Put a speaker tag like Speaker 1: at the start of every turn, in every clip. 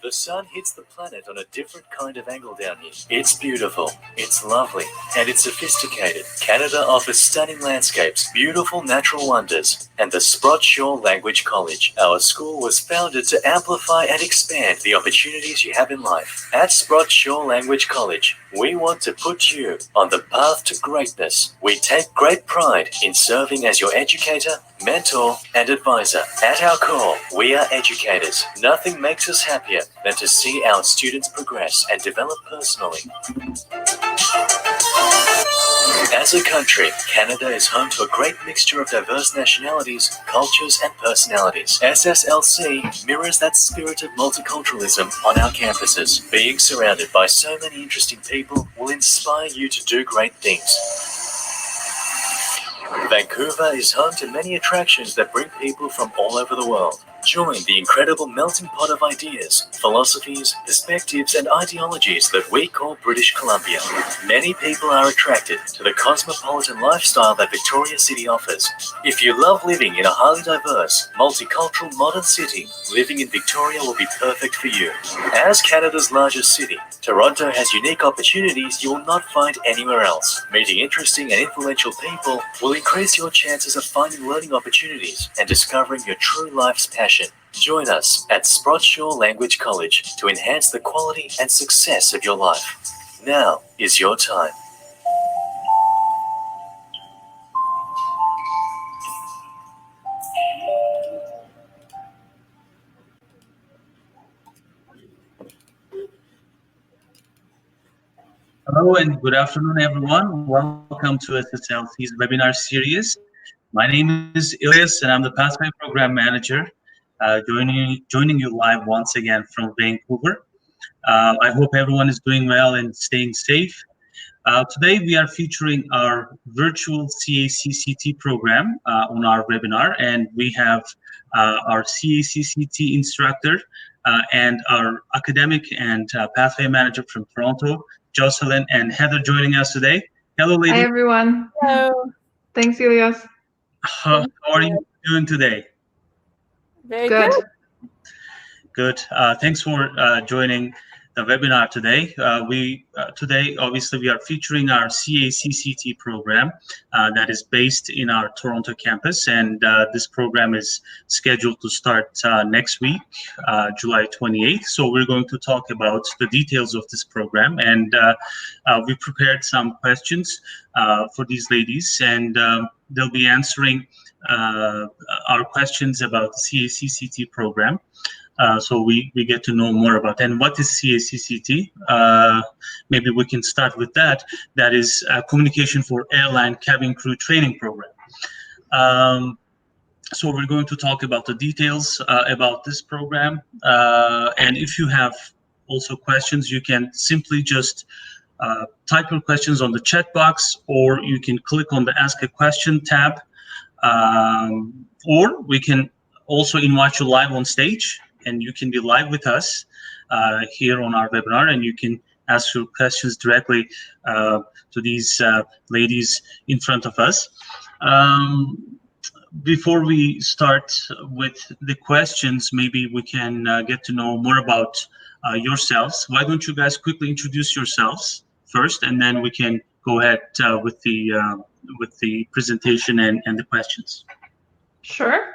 Speaker 1: The sun hits the planet on a different kind of angle down here. It's beautiful, it's lovely, and it's sophisticated. Canada offers stunning landscapes, beautiful natural wonders, and the Sprott Shore Language College. Our school was founded to amplify and expand the opportunities you have in life. At Sprott Shore Language College, we want to put you on the path to greatness. We take great pride in serving as your educator, mentor, and advisor. At our core, we are educators. Nothing makes us happier than to see our students progress and develop personally. As a country, Canada is home to a great mixture of diverse nationalities, cultures, and personalities. SSLC mirrors that spirit of multiculturalism on our campuses. Being surrounded by so many interesting people will inspire you to do great things. Vancouver is home to many attractions that bring people from all over the world. Join the incredible melting pot of ideas, philosophies, perspectives, and ideologies that we call British Columbia. Many people are attracted to the cosmopolitan lifestyle that Victoria City offers. If you love living in a highly diverse, multicultural, modern city, living in Victoria will be perfect for you. As Canada's largest city, Toronto has unique opportunities you will not find anywhere else. Meeting interesting and influential people will increase your chances of finding learning opportunities and discovering your true life's passion. Join us at Sprott Shore Language College to enhance the quality and success of your life. Now is your time.
Speaker 2: Hello and good afternoon, everyone. Welcome to SSLC's webinar series. My name is Ilyas and I'm the Pathway Program Manager, joining you live once again from Vancouver. I hope everyone is doing well and staying safe. Today we are featuring our virtual CACCT program on our webinar, and we have our CACCT instructor and our academic and pathway manager from Toronto, Jocelyn and Heather, joining us today. Hello, ladies.
Speaker 3: Hi, everyone.
Speaker 4: Hello.
Speaker 3: Thanks, Ilyas.
Speaker 2: How are you doing today?
Speaker 4: Very good.
Speaker 2: Good. Thanks for joining the webinar today. Today, obviously, we are featuring our CACCT program that is based in our Toronto campus, and this program is scheduled to start next week, July 28th. So we're going to talk about the details of this program, and we prepared some questions for these ladies, and they'll be answering our questions about the CACCT program. So we get to know more about. And what is CACCT? Maybe we can start with that. That is Communication for Airline Cabin Crew Training Program. So we're going to talk about the details about this program. And if you have also questions, you can simply just type your questions on the chat box, or you can click on the Ask a Question tab, or we can also invite you live on stage, and you can be live with us here on our webinar, and you can ask your questions directly to these ladies in front of us. Before we start with the questions, maybe we can get to know more about yourselves. Why don't you guys quickly introduce yourselves first, and then we can go ahead with the presentation and the questions.
Speaker 3: Sure.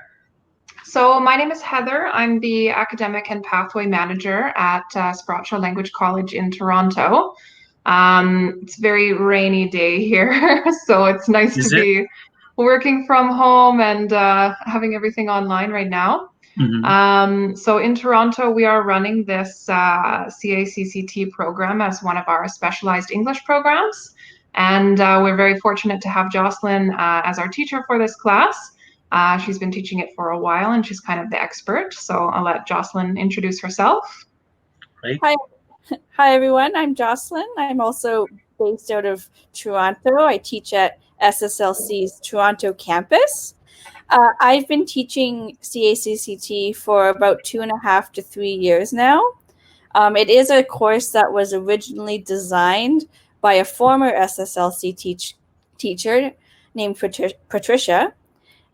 Speaker 3: So my name is Heather. I'm the Academic and Pathway Manager at Sprott Shore Language College in Toronto. It's a very rainy day here, so it's nice to be working from home and having everything online right now. Mm-hmm. So in Toronto, we are running this CACCT program as one of our specialized English programs. And we're very fortunate to have Jocelyn as our teacher for this class. She's been teaching it for a while, and she's kind of the expert. So I'll let Jocelyn introduce herself.
Speaker 2: Great.
Speaker 4: Hi, everyone. I'm Jocelyn. I'm also based out of Toronto. I teach at SSLC's Toronto campus. I've been teaching CACCT for about 2.5 to 3 years now. It is a course that was originally designed by a former SSLC teacher named Patricia.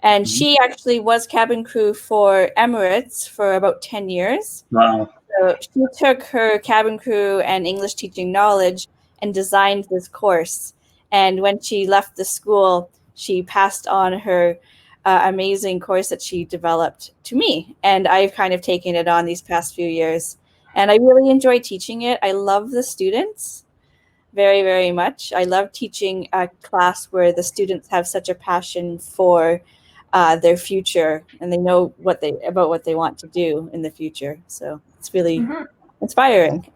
Speaker 4: And she actually was cabin crew for Emirates for about 10 years.
Speaker 2: Wow.
Speaker 4: So she took her cabin crew and English teaching knowledge and designed this course. And when she left the school, she passed on her amazing course that she developed to me. And I've kind of taken it on these past few years. And I really enjoy teaching it. I love the students very, very much. I love teaching a class where the students have such a passion for their future, and they know what they want to do in the future. So it's really inspiring.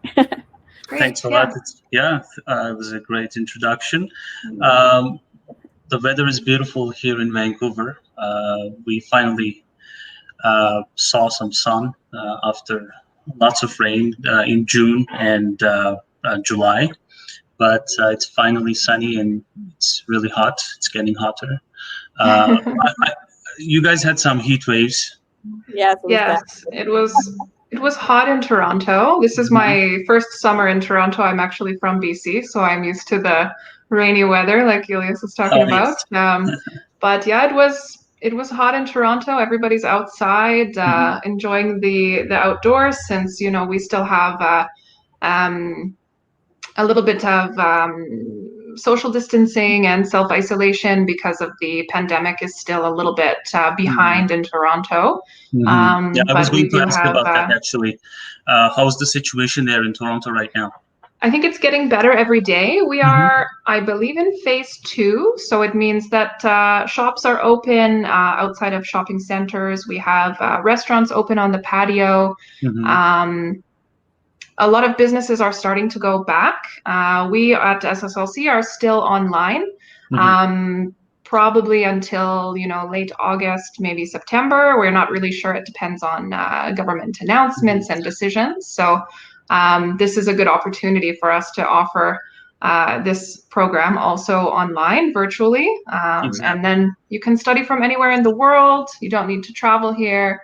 Speaker 2: Thanks a lot. It was a great introduction. The weather is beautiful here in Vancouver. We finally saw some sun after lots of rain in June and July, but it's finally sunny and it's really hot. It's getting hotter. You guys had some heat waves.
Speaker 3: Yes, it was hot in Toronto. This is my first summer in Toronto. I'm actually from BC, so I'm used to the rainy weather, like Elias was talking about. But yeah, it was hot in Toronto. Everybody's outside, enjoying the outdoors, since we still have a little bit of social distancing and self-isolation because of the pandemic is still a little bit behind in Toronto.
Speaker 2: I was going to ask about that actually. How's the situation there in Toronto right now?
Speaker 3: I think it's getting better every day. We are, I believe, in phase 2. So it means that shops are open outside of shopping centers. We have restaurants open on the patio. A lot of businesses are starting to go back. We at SSLC are still online, probably until late August, maybe September. We're not really sure. It depends on government announcements and decisions. So this is a good opportunity for us to offer this program also online, virtually. And then you can study from anywhere in the world. You don't need to travel here.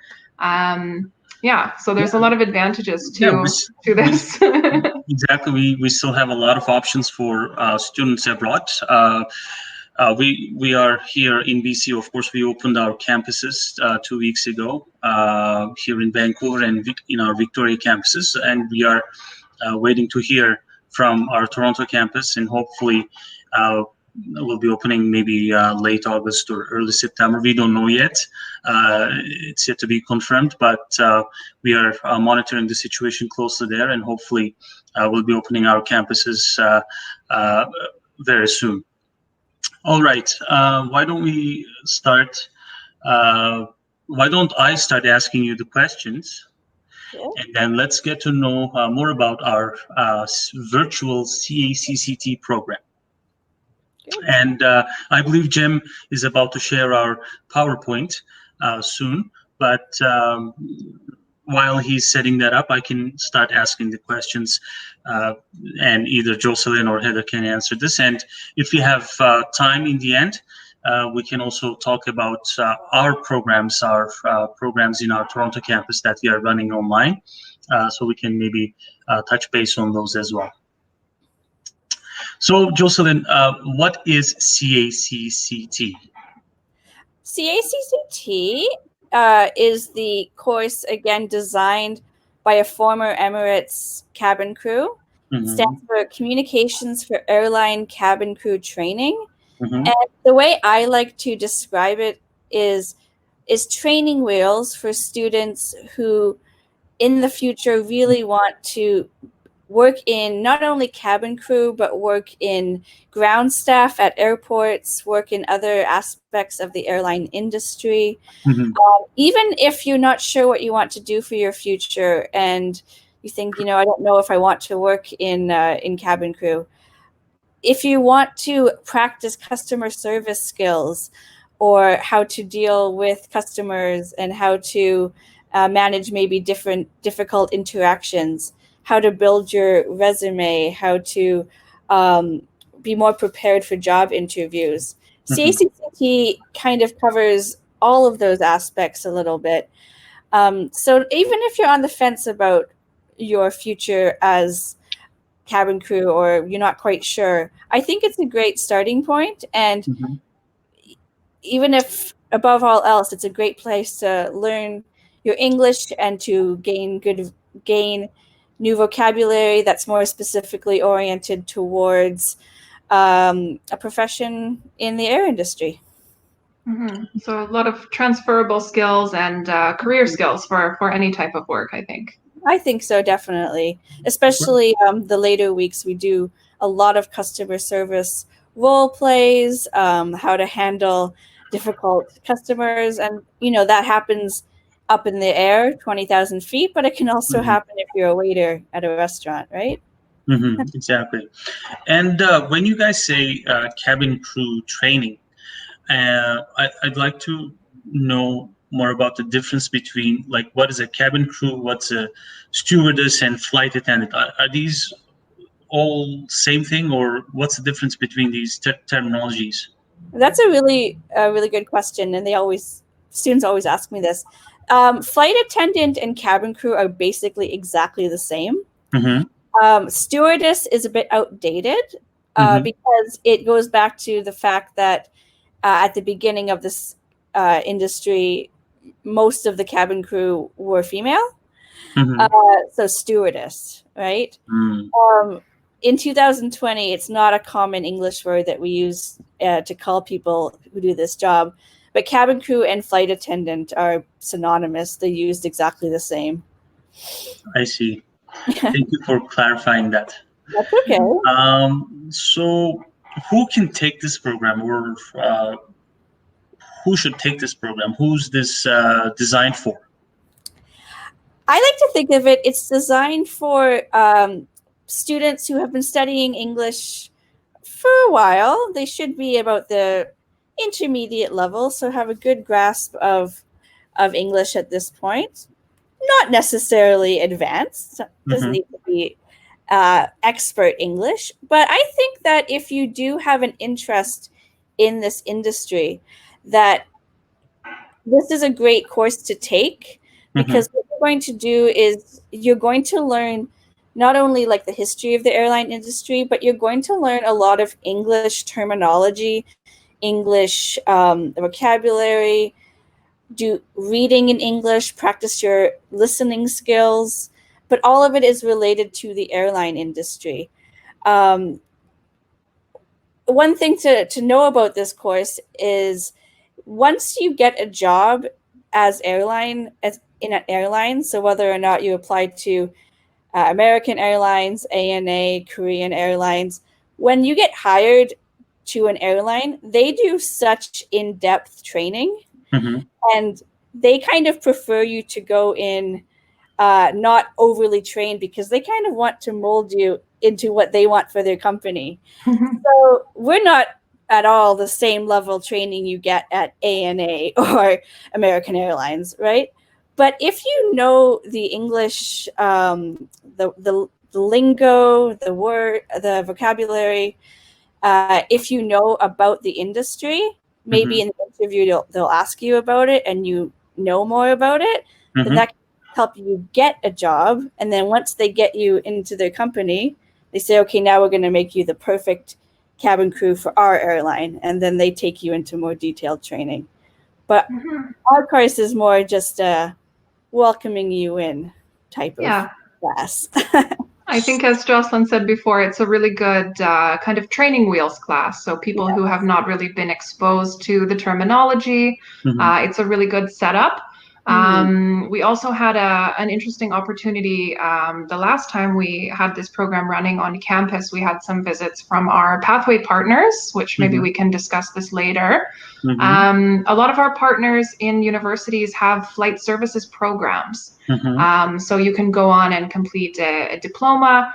Speaker 3: So there's a lot of advantages to this.
Speaker 2: Exactly. We still have a lot of options for students abroad. We are here in BC. Of course, we opened our campuses 2 weeks ago here in Vancouver and in our Victoria campuses, and we are waiting to hear from our Toronto campus, and hopefully we'll be opening maybe late August or early September. We don't know yet. It's yet to be confirmed, but we are monitoring the situation closely there, and hopefully we'll be opening our campuses very soon. All right. Why don't we start? Why don't I start asking you the questions? And then let's get to know more about our virtual CACCT program. And I believe Jim is about to share our PowerPoint soon, but while he's setting that up, I can start asking the questions, and either Jocelyn or Heather can answer this. And if we have time in the end, we can also talk about our programs in our Toronto campus that we are running online, so we can maybe touch base on those as well. So, Jocelyn, what is CACCT?
Speaker 4: CACCT is the course, again, designed by a former Emirates cabin crew. Stands for Communications for Airline Cabin Crew Training. And the way I like to describe it is training wheels for students who, in the future, really want to work in not only cabin crew, but work in ground staff at airports, work in other aspects of the airline industry. Even if you're not sure what you want to do for your future and you think, I don't know if I want to work in cabin crew. If you want to practice customer service skills or how to deal with customers and how to manage maybe difficult interactions, how to build your resume, how to be more prepared for job interviews. CACCT kind of covers all of those aspects a little bit. So even if you're on the fence about your future as cabin crew or you're not quite sure, I think it's a great starting point. And even if above all else, it's a great place to learn your English and to gain new vocabulary that's more specifically oriented towards a profession in the air industry.
Speaker 3: So a lot of transferable skills and career skills for any type of work, I think.
Speaker 4: I think so, definitely. Especially the later weeks, we do a lot of customer service role plays, how to handle difficult customers. And, that happens up in the air, 20,000 feet, but it can also happen if you're a waiter at a restaurant, right?
Speaker 2: Exactly. And when you guys say cabin crew training, I'd like to know more about the difference between, like, what is a cabin crew, what's a stewardess, and flight attendant. Are these all same thing, or what's the difference between these terminologies?
Speaker 4: That's a really good question, and students always ask me this. Flight attendant and cabin crew are basically exactly the same. Stewardess is a bit outdated because it goes back to the fact that at the beginning of this industry, most of the cabin crew were female. So stewardess, right? In 2020, it's not a common English word that we use to call people who do this job. But cabin crew and flight attendant are synonymous. They're used exactly the same.
Speaker 2: I see. Thank you for clarifying that.
Speaker 4: That's okay.
Speaker 2: So who can take this program, or who should take this program? Who's this designed for?
Speaker 4: I like to think of it's designed for students who have been studying English for a while. They should be about the intermediate level, so have a good grasp of English at this point. Not necessarily advanced. Doesn't need to be expert English. But I think that if you do have an interest in this industry, that this is a great course to take, because what you're going to do is you're going to learn not only like the history of the airline industry, but you're going to learn a lot of English terminology, English vocabulary, do reading in English, practice your listening skills, but all of it is related to the airline industry. One thing to know about this course is once you get a job in an airline, so whether or not you applied to American Airlines, ANA, Korean Airlines, when you get hired to an airline, they do such in-depth training, and they kind of prefer you to go in not overly trained, because they kind of want to mold you into what they want for their company. So we're not at all the same level training you get at ANA or American Airlines, right? But if you know the English, the lingo, the word, the vocabulary, if you know about the industry, maybe in the interview they'll ask you about it and you know more about it, then that can help you get a job. And then once they get you into their company, they say, okay, now we're going to make you the perfect cabin crew for our airline. And then they take you into more detailed training. But our course is more just a welcoming you in type of class.
Speaker 3: I think, as Jocelyn said before, it's a really good kind of training wheels class. So people who have not really been exposed to the terminology, it's a really good setup. We also had an interesting opportunity. The last time we had this program running on campus, we had some visits from our pathway partners, which maybe we can discuss this later. A lot of our partners in universities have flight services programs. So you can go on and complete a diploma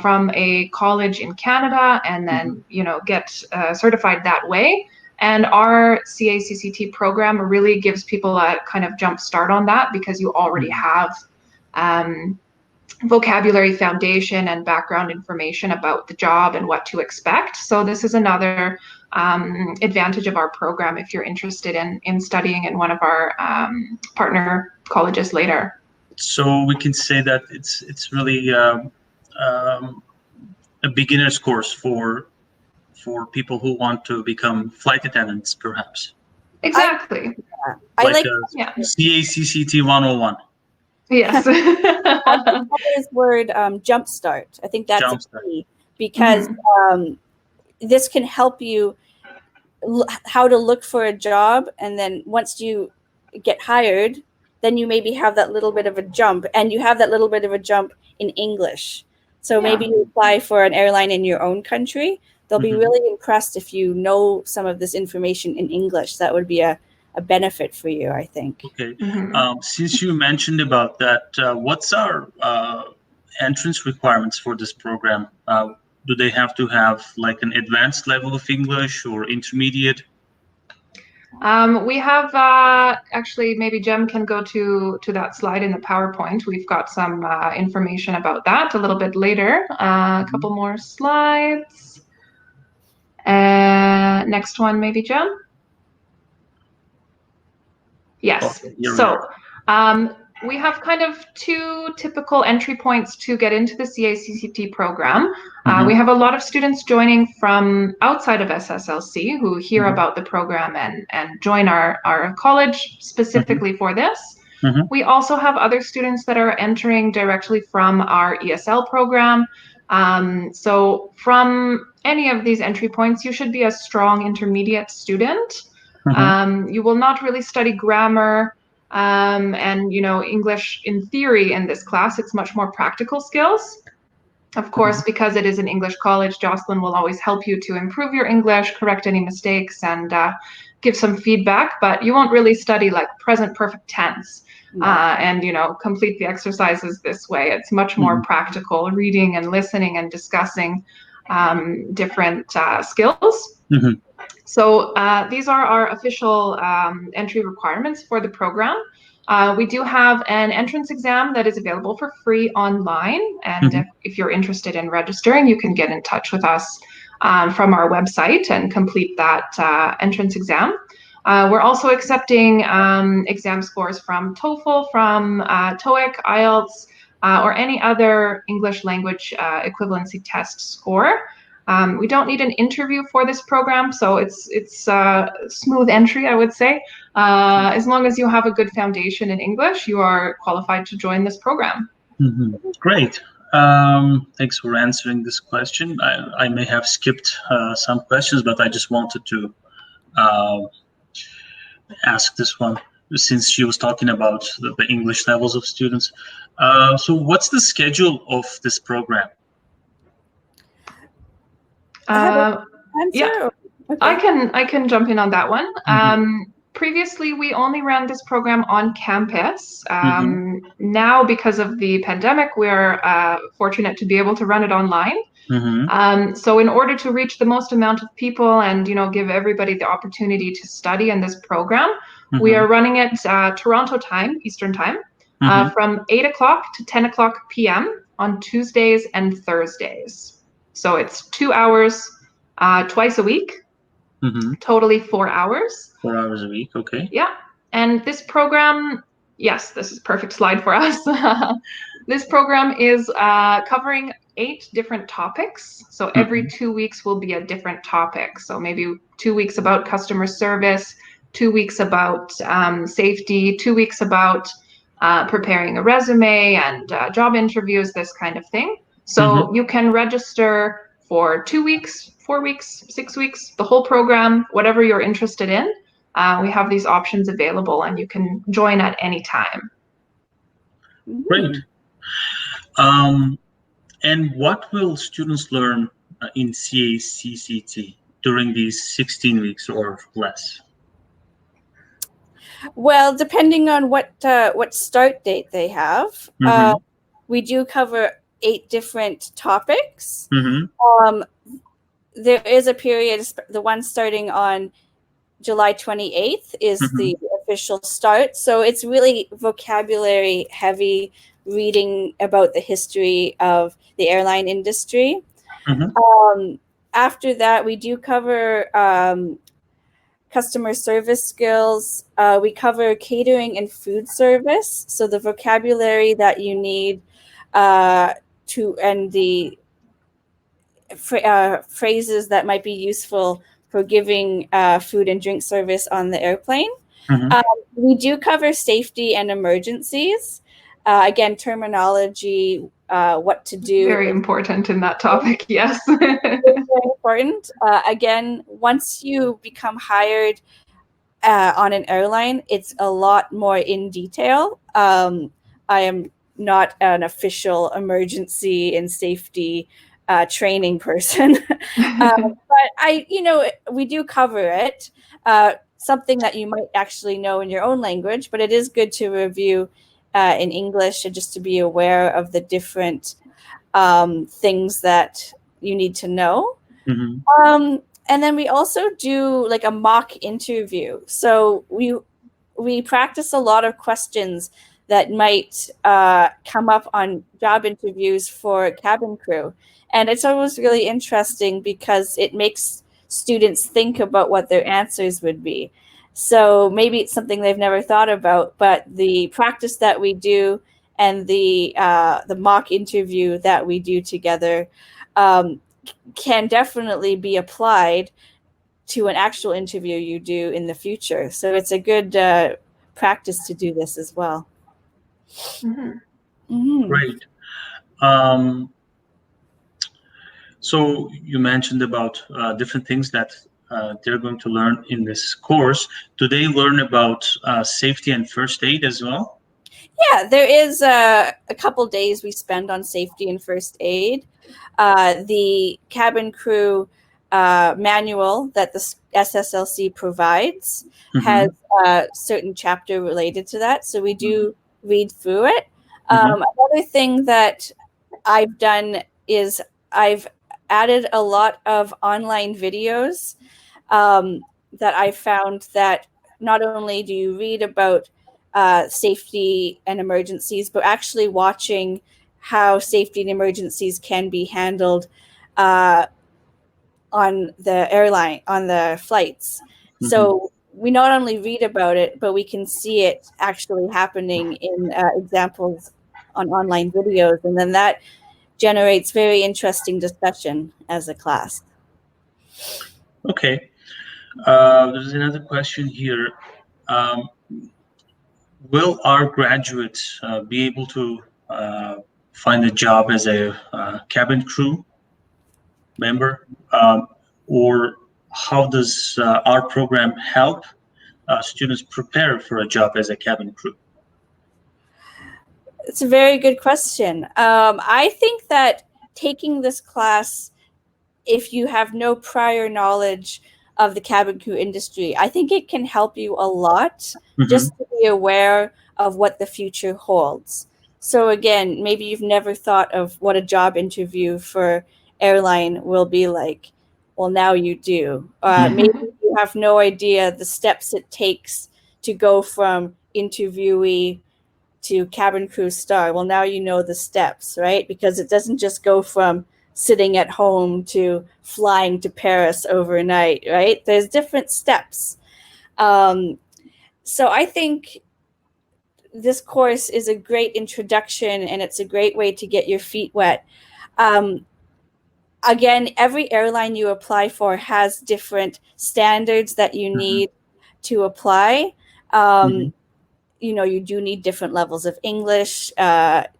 Speaker 3: from a college in Canada, and then get certified that way. And our CACCT program really gives people a kind of jump start on that, because you already have vocabulary foundation and background information about the job and what to expect. So this is another advantage of our program if you're interested in studying in one of our partner colleges later.
Speaker 2: So we can say that it's really a beginner's course for people who want to become flight attendants, perhaps.
Speaker 3: Exactly.
Speaker 4: I
Speaker 2: Like
Speaker 4: like
Speaker 3: Yeah.
Speaker 2: CACCT 101.
Speaker 3: Yes.
Speaker 4: this word jumpstart. I think that's a
Speaker 2: Jumpstart.
Speaker 4: key because this can help you how to look for a job, and then once you get hired, then you maybe have that little bit of a jump, and you have that little bit of a jump in English. So maybe you apply for an airline in your own country. They'll be really impressed if you know some of this information in English. That would be a benefit for you, I think.
Speaker 2: Okay. Since you mentioned about that, what's our entrance requirements for this program? Do they have to have like an advanced level of English or intermediate?
Speaker 3: We have actually, maybe Jem can go to that slide in the PowerPoint. We've got some information about that a little bit later. A couple more slides. Next one, maybe Jem. Yes.
Speaker 2: Okay, here we
Speaker 3: So
Speaker 2: are.
Speaker 3: we have kind of two typical entry points to get into the CACCT program. We have a lot of students joining from outside of SSLC who hear about the program and join our college specifically for this. We also have other students that are entering directly from our ESL program. So from any of these entry points, you should be a strong intermediate student. You will not really study grammar and English in theory in this class. It's much more practical skills. Of course, because it is an English college, Jocelyn will always help you to improve your English, correct any mistakes, and give some feedback. But you won't really study like present perfect tense and complete the exercises this way. It's much more practical, reading and listening and discussing different skills. So these are our official entry requirements for the program. We do have an entrance exam that is available for free online. And if you're interested in registering, you can get in touch with us from our website and complete that entrance exam. We're also accepting exam scores from TOEFL, from TOEIC, IELTS, or any other English language equivalency test score. We don't need an interview for this program, so it's smooth entry, I would say. As long as you have a good foundation in English, you are qualified to join this program.
Speaker 2: Great. Thanks for answering this question. I may have skipped some questions, but I just wanted to ask this one since she was talking about the English levels of students. So what's the schedule of this program?
Speaker 3: Yeah,
Speaker 4: Okay.
Speaker 3: I can jump in on that one. Previously, we only ran this program on campus. Now, because of the pandemic, we're fortunate to be able to run it online. So in order to reach the most amount of people and give everybody the opportunity to study in this program, we are running it Toronto time, Eastern time, from 8 o'clock to 10 o'clock p.m. on Tuesdays and Thursdays. So it's 2 hours twice a week, totally 4 hours.
Speaker 2: 4 hours a week, okay.
Speaker 3: Yeah, and this program, yes, this is a perfect slide for us. This program is covering 8 different topics. So every 2 weeks will be a different topic. So maybe 2 weeks about customer service, 2 weeks about safety, 2 weeks about preparing a resume and job interviews, this kind of thing. So you can register for 2 weeks, 4 weeks, 6 weeks, the whole program, whatever you're interested in. We have these options available and you can join at any time.
Speaker 2: Great. And what will students learn in CACCT during these 16 weeks or less?
Speaker 4: Well, depending on what start date they have, we do cover 8 different topics. There is a period, the one starting on July 28th is the official start. So it's really vocabulary heavy, reading about the history of the airline industry. After that, we do cover customer service skills. We cover catering and food service. So the vocabulary that you need and the phrases that might be useful for giving food and drink service on the airplane.
Speaker 2: Mhm.
Speaker 4: We do cover safety and emergencies. Again, terminology, what to do.
Speaker 3: Very important in that topic, yes.
Speaker 4: It's very important. Again, once you become hired on an airline, it's a lot more in detail. I am not an official emergency and safety training person, but we do cover it. Something that you might actually know in your own language, but it is good to review in English and just to be aware of the different things that you need to know.
Speaker 2: Mhm.
Speaker 4: And then we also do like a mock interview. So we practice a lot of questions that might come up on job interviews for cabin crew. And it's always really interesting because it makes students think about what their answers would be. So maybe it's something they've never thought about, but the practice that we do and the mock interview that we do together can definitely be applied to an actual interview you do in the future. So it's a good practice to do this as well.
Speaker 2: Great. So you mentioned about different things that they're going to learn in this course. Do they learn about safety and first aid as well?
Speaker 4: Yeah, there is a couple days we spend on safety and first aid. The cabin crew manual that the SSLC provides has a certain chapter related to that. So we do read through it. Another thing that I've done is I've added a lot of online videos that I found that not only do you read about safety and emergencies, but actually watching how safety and emergencies can be handled on the airline, on the flights. So we not only read about it, but we can see it actually happening in examples on online videos. And then that generates very interesting discussion as a class.
Speaker 2: Okay. There's another question here. Will our graduates be able to find a job as a cabin crew member? Or how does our program help students prepare for a job as a cabin crew?
Speaker 4: It's a very good question. I think that taking this class, if you have no prior knowledge of the cabin crew industry, I think it can help you a lot just to be aware of what the future holds. So again, maybe you've never thought of what a job interview for airline will be like. Well, now you do. Maybe you have no idea the steps it takes to go from interviewee to cabin crew star. Well, now you know the steps, right? Because it doesn't just go from sitting at home to flying to Paris overnight, right? There's different steps. So I think this course is a great introduction and it's a great way to get your feet wet. Again, every airline you apply for has different standards that you need to apply. You do need different levels of English,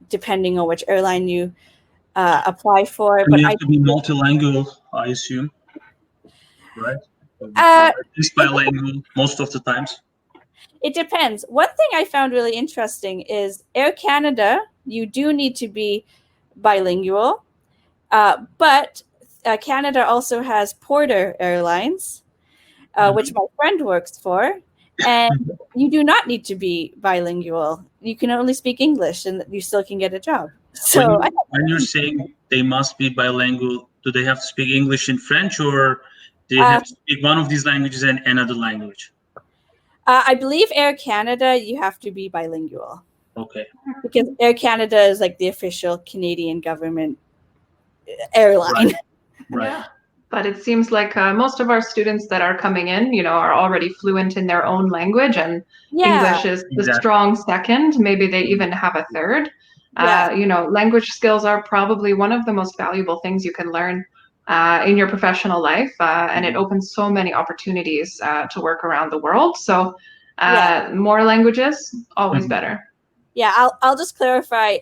Speaker 4: depending on which airline you apply for.
Speaker 2: And
Speaker 4: but
Speaker 2: you have to be multilingual, I assume, right? Just bilingual most of the times.
Speaker 4: It depends. One thing I found really interesting is Air Canada, you do need to be bilingual, but Canada also has Porter Airlines, which my friend works for, and you do not need to be bilingual. You can only speak English and you still can get a job. So
Speaker 2: when you're saying they must be bilingual, do they have to speak English and French, or do they have to speak one of these languages and another language?
Speaker 4: I believe Air Canada, you have to be bilingual.
Speaker 2: Okay.
Speaker 4: Because Air Canada is like the official Canadian government airline.
Speaker 2: Right.
Speaker 3: Yeah. But it seems like most of our students that are coming in, are already fluent in their own language, and English is the strong second. Maybe they even have a third. Language skills are probably one of the most valuable things you can learn in your professional life, and it opens so many opportunities to work around the world. So more languages, always better.
Speaker 4: Yeah, I'll just clarify.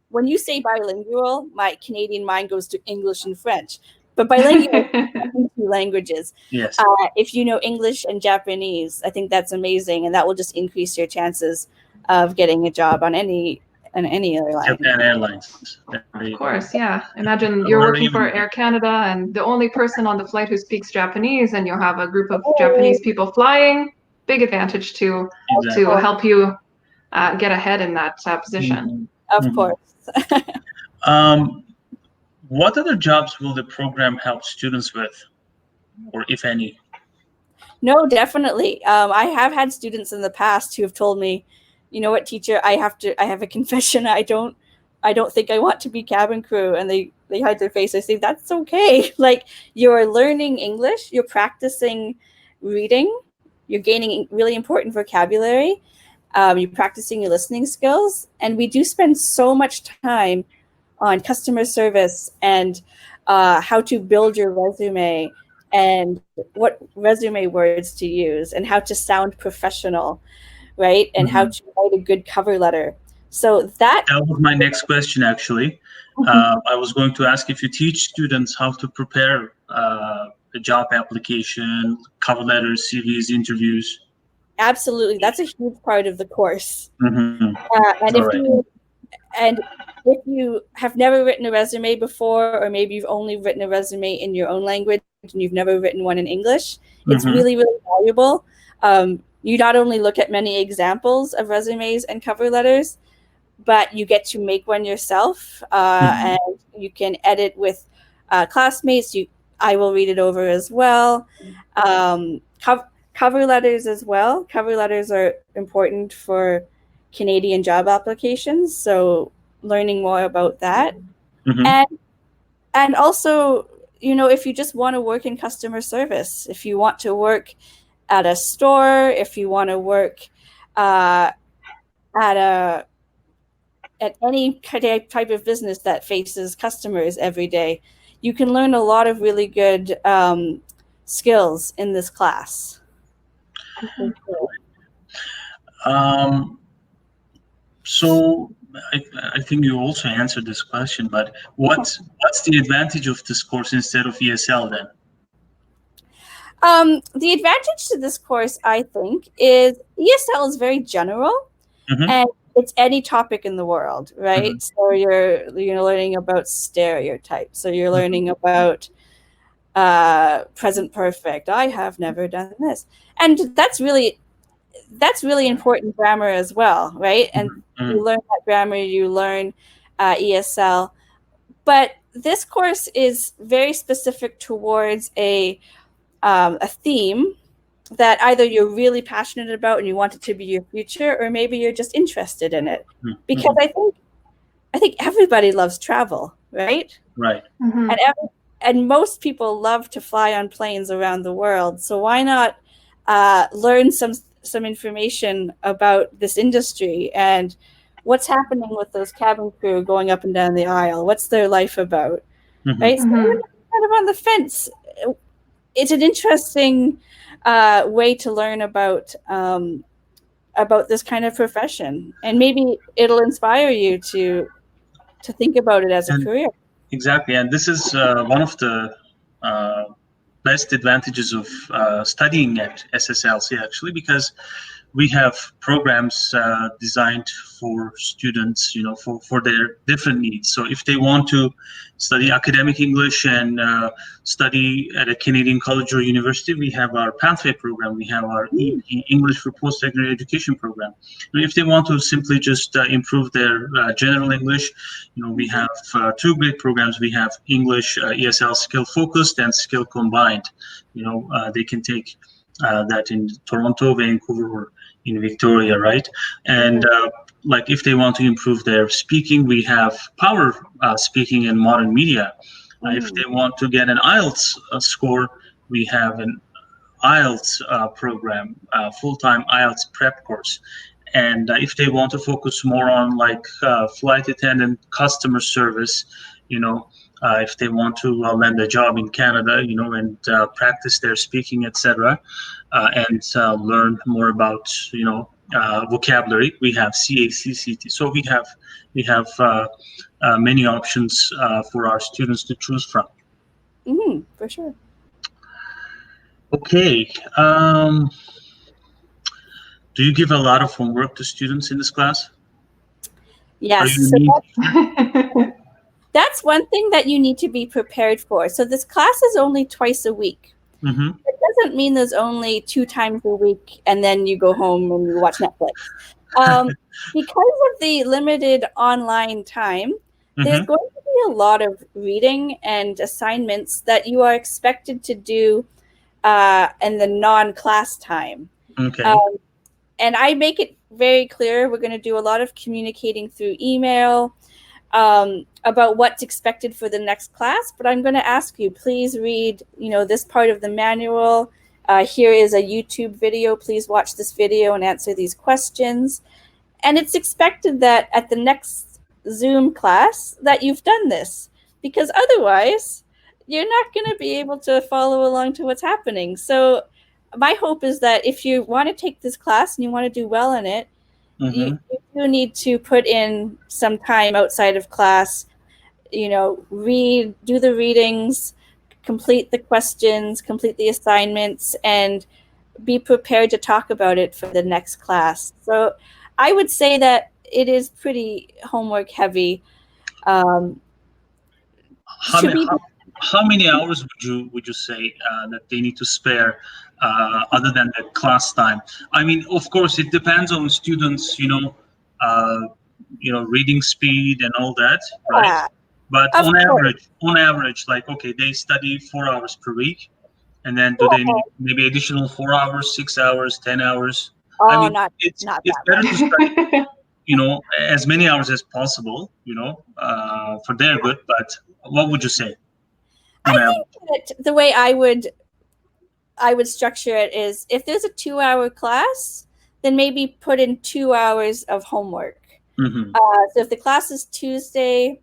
Speaker 4: When you say bilingual, my Canadian mind goes to English and French. But bilingual is 2 languages.
Speaker 2: Yes.
Speaker 4: If you know English and Japanese, I think that's amazing, and that will just increase your chances of getting a job on any airline.
Speaker 2: Japan Airlines.
Speaker 3: Of course, yeah. Imagine you're working for Air Canada, and the only person on the flight who speaks Japanese, and you'll have a group of Japanese people flying. Big advantage to help you get ahead in that position.
Speaker 4: Of course.
Speaker 2: What other jobs will the program help students with, or if any?
Speaker 4: No, definitely. I have had students in the past who have told me, you know what, teacher, I have a confession. I don't think I want to be cabin crew. And they hide their face. I say, that's okay. Like, you're learning English, you're practicing reading, you're gaining really important vocabulary, you're practicing your listening skills. And we do spend so much time on customer service and how to build your resume and what resume words to use and how to sound professional, right? And how to write a good cover letter. So that
Speaker 2: was my next question, actually. I was going to ask if you teach students how to prepare a job application, cover letters, CVs, interviews.
Speaker 4: Absolutely. That's a huge part of the course.
Speaker 2: Mm-hmm.
Speaker 4: And if you have never written a resume before, or maybe you've only written a resume in your own language and you've never written one in English, it's really, really valuable. You not only look at many examples of resumes and cover letters, but you get to make one yourself, and you can edit with classmates. I will read it over as well. Cover letters as well. Cover letters are important for Canadian job applications, so learning more about that. And also, you know, if you just want to work in customer service, if you want to work at a store, if you want to work at any type of business that faces customers every day, you can learn a lot of really good skills in this class.
Speaker 2: So I think you also answered this question, but what's the advantage of this course instead of ESL then?
Speaker 4: The advantage to this course, I think, is ESL is very general, and it's any topic in the world, right? So you're learning about stereotypes. So you're learning about present perfect. I have never done this, and that's really important grammar as well, right? And you learn that grammar, you learn ESL, but this course is very specific towards a theme that either you're really passionate about and you want it to be your future, or maybe you're just interested in it. Because I think everybody loves travel, right?
Speaker 2: Right.
Speaker 4: And most people love to fly on planes around the world. So why not learn some information about this industry and what's happening with those cabin crew going up and down the aisle? What's their life about? Right? So kind of on the fence. It's an interesting way to learn about this kind of profession, and maybe it'll inspire you to think about it as a career.
Speaker 2: Exactly, and this is one of the best advantages of studying at SSLC, actually, because we have programs designed for students, you know, for their different needs. So if they want to study academic English and study at a Canadian college or university, we have our Pathway program. We have our English for Post-Secondary Education program. And if they want to simply just improve their general English, you know, we have 2 great programs. We have English ESL skill focused and skill combined. You know, they can take that in Toronto, Vancouver, or in Victoria, right? And like if they want to improve their speaking, we have Power Speaking and Modern Media. If they want to get an IELTS score, we have an IELTS program, full-time IELTS prep course. And if they want to focus more on like flight attendant customer service, you know, if they want to land a job in Canada, and practice their speaking, etc., and learn more about, vocabulary. We have CACCT, so we have many options for our students to choose from.
Speaker 4: For sure.
Speaker 2: Okay. Do you give a lot of homework to students in this class?
Speaker 4: Yes. That's one thing that you need to be prepared for. So this class is only twice a week.
Speaker 2: Mm-hmm.
Speaker 4: It doesn't mean there's only 2 times a week and then you go home and you watch Netflix. Because of the limited online time, there's going to be a lot of reading and assignments that you are expected to do in the non-class time.
Speaker 2: Okay.
Speaker 4: And I make it very clear we're going to do a lot of communicating through email about what's expected for the next class. But I'm going to ask you, please read, this part of the manual. Here is a YouTube video. Please watch this video and answer these questions. And it's expected that at the next Zoom class that you've done this, because otherwise you're not going to be able to follow along to what's happening. So my hope is that if you want to take this class and you want to do well in it, you do need to put in some time outside of class, read, do the readings, complete the questions, complete the assignments, and be prepared to talk about it for the next class. So I would say that it is pretty homework heavy.
Speaker 2: How many hours would you say that they need to spare other than the class time? I mean, of course, it depends on students, reading speed and all that, right?
Speaker 4: Yeah,
Speaker 2: but on average, like, okay, they study 4 hours per week, and then do they need maybe additional 4 hours, 6 hours, 10 hours?
Speaker 4: Oh,
Speaker 2: it's
Speaker 4: not
Speaker 2: better to study, as many hours as possible, for their good. But what would you say?
Speaker 4: I think that the way I would structure it is, if there's a 2-hour class, then maybe put in 2 hours of homework. So if the class is Tuesday,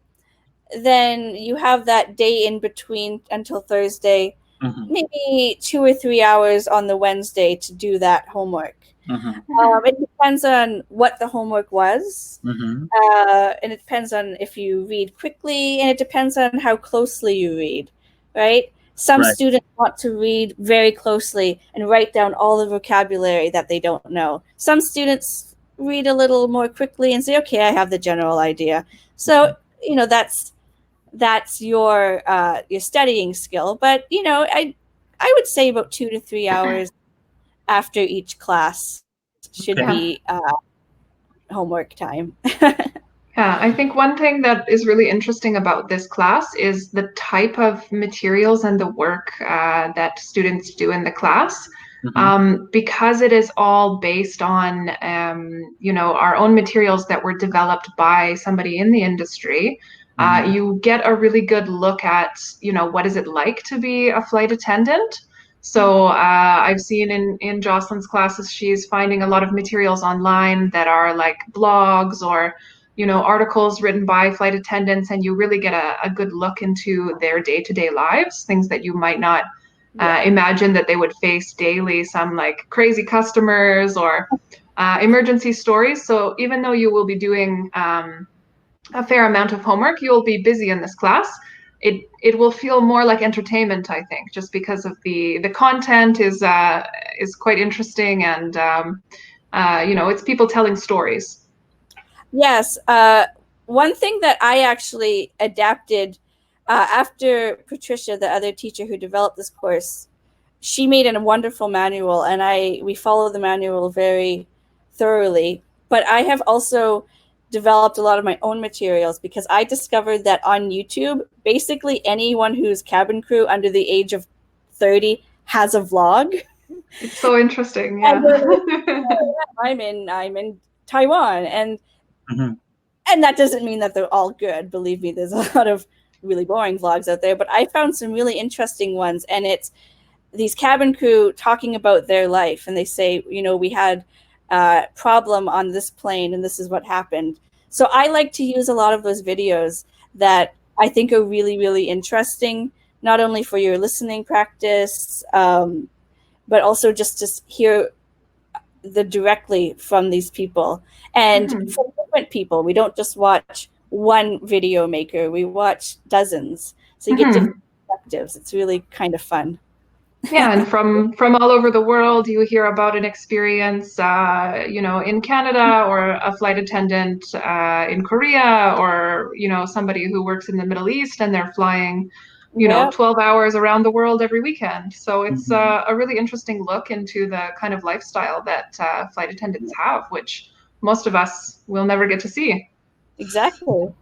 Speaker 4: then you have that day in between until Thursday, maybe 2 or 3 hours on the Wednesday to do that homework. It depends on what the homework was, and it depends on if you read quickly, and it depends on how closely you read, right? Some students want to read very closely and write down all the vocabulary that they don't know. Some students read a little more quickly and say, okay, I have the general idea. So, that's your studying skill. But, I would say about 2 to 3 hours after each class should be homework time.
Speaker 3: Yeah, I think one thing that is really interesting about this class is the type of materials and the work that students do in the class. Because it is all based on, our own materials that were developed by somebody in the industry. You get a really good look at, what is it like to be a flight attendant. So I've seen in Jocelyn's classes, she's finding a lot of materials online that are like blogs or, articles written by flight attendants, and you really get a good look into their day-to-day lives, things that you might not imagine that they would face daily, some like crazy customers or emergency stories. So even though you will be doing a fair amount of homework, you'll be busy in this class. It will feel more like entertainment, I think, just because of the content is quite interesting, and it's people telling stories.
Speaker 4: Yes. One thing that I actually adapted after Patricia, the other teacher who developed this course, she made a wonderful manual, and we follow the manual very thoroughly. But I have also developed a lot of my own materials, because I discovered that on YouTube, basically anyone who's cabin crew under the age of 30 has a vlog.
Speaker 3: It's so interesting. Yeah.
Speaker 4: I'm in Taiwan, and that doesn't mean that they're all good. Believe me, there's a lot of really boring vlogs out there, but I found some really interesting ones, and it's these cabin crew talking about their life, and they say, we had a problem on this plane and this is what happened. So I like to use a lot of those videos that I think are really, really interesting, not only for your listening practice, but also just to hear directly from these people and from different people. We don't just watch one video maker, we watch dozens. So you get different perspectives. It's really kind of fun.
Speaker 3: Yeah, and from all over the world, you hear about an experience, in Canada, or a flight attendant in Korea, or somebody who works in the Middle East and they're flying, 12 hours around the world every weekend. So it's a really interesting look into the kind of lifestyle that flight attendants have, which most of us will never get to see.
Speaker 4: Exactly.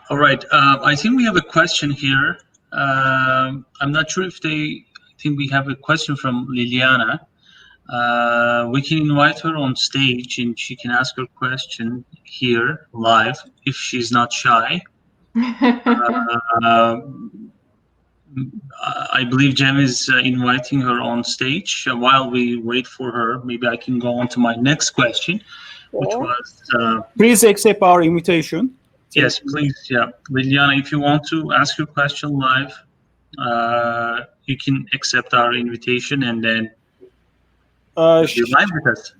Speaker 2: All right. I think we have a question here. I'm not sure if I think we have a question from Liliana. We can invite her on stage and she can ask her question here live if she's not shy. I believe Jem is inviting her on stage. While we wait for her, maybe I can go on to my next question, which was...
Speaker 5: Please accept our invitation.
Speaker 2: Yes, please. Yeah, Liliana, if you want to ask your question live, you can accept our invitation and then be live with us.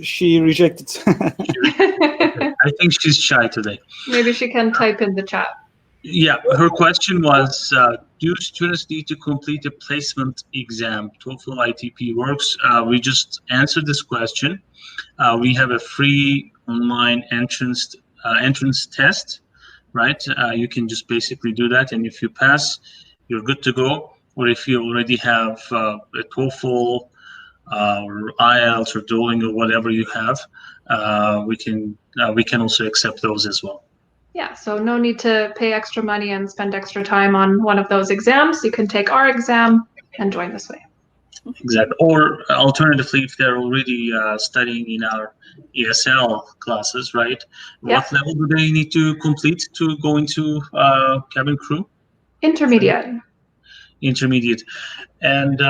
Speaker 5: She rejected.
Speaker 2: I think she's shy today.
Speaker 3: Maybe she can type in the chat.
Speaker 2: Yeah, her question was, do students need to complete a placement exam? TOEFL ITP works. We just answered this question. We have a free online entrance test, right? You can just basically do that, and if you pass, you're good to go. Or if you already have a TOEFL or IELTS or Duolingo, whatever you have, we can also accept those as well.
Speaker 3: Yeah, so no need to pay extra money and spend extra time on one of those exams. You can take our exam and join this way.
Speaker 2: Exactly. Or alternatively, if they're already studying in our ESL classes, right? Yeah. What level do they need to complete to go into cabin crew?
Speaker 3: Intermediate.
Speaker 2: Intermediate. And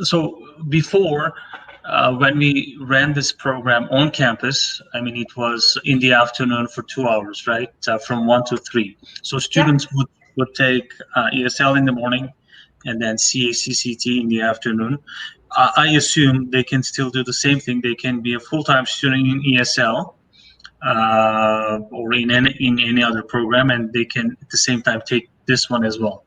Speaker 2: so before, when we ran this program on campus, I mean, it was in the afternoon for 2 hours, right? From 1 to 3. So students would take ESL in the morning and then CACCT in the afternoon. I assume they can still do the same thing. They can be a full-time student in ESL or in any other program, and they can at the same time take this one as well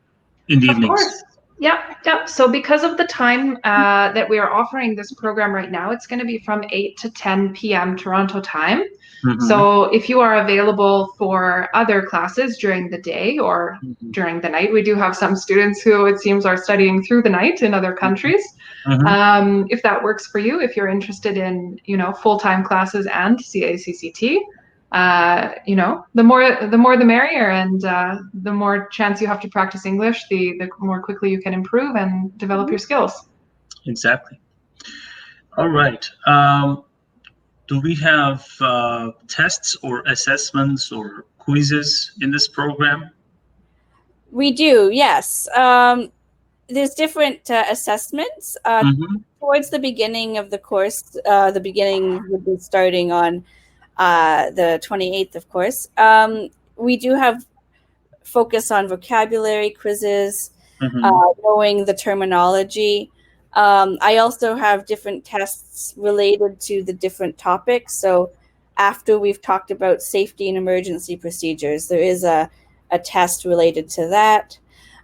Speaker 2: in the evenings.
Speaker 3: Of course. Yeah. So because of the time that we are offering this program right now, it's going to be from 8 to 10 p.m. Toronto time. So if you are available for other classes during the day or during the night, we do have some students who it seems are studying through the night in other countries. If that works for you, if you're interested in, full-time classes and CACCT, the more the merrier, and the more chance you have to practice English, the more quickly you can improve and develop your skills.
Speaker 2: Exactly. All right. Do we have tests or assessments or quizzes in this program?
Speaker 4: We do, yes. There's different assessments. Towards the beginning of the course, the beginning would be starting on the 28th, of course. We do have focus on vocabulary quizzes, knowing the terminology. I also have different tests related to the different topics. So after we've talked about safety and emergency procedures, there is a test related to that.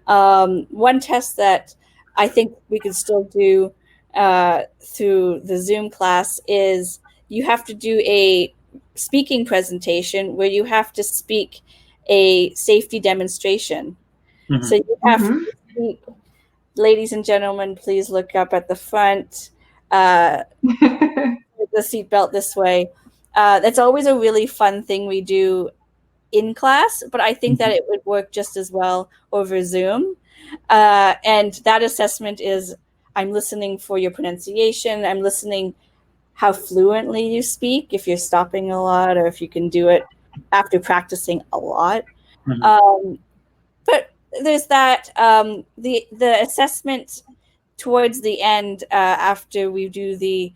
Speaker 4: One test that I think we could still do through the Zoom class is you have to do a speaking presentation where you have to speak a safety demonstration. So you have to speak. Ladies and gentlemen, please look up at the front. The seatbelt this way. That's always a really fun thing we do in class, but I think that it would work just as well over Zoom. And that assessment is, I'm listening for your pronunciation. I'm listening how fluently you speak, if you're stopping a lot or if you can do it after practicing a lot. But there's that. The assessment towards the end, after we do the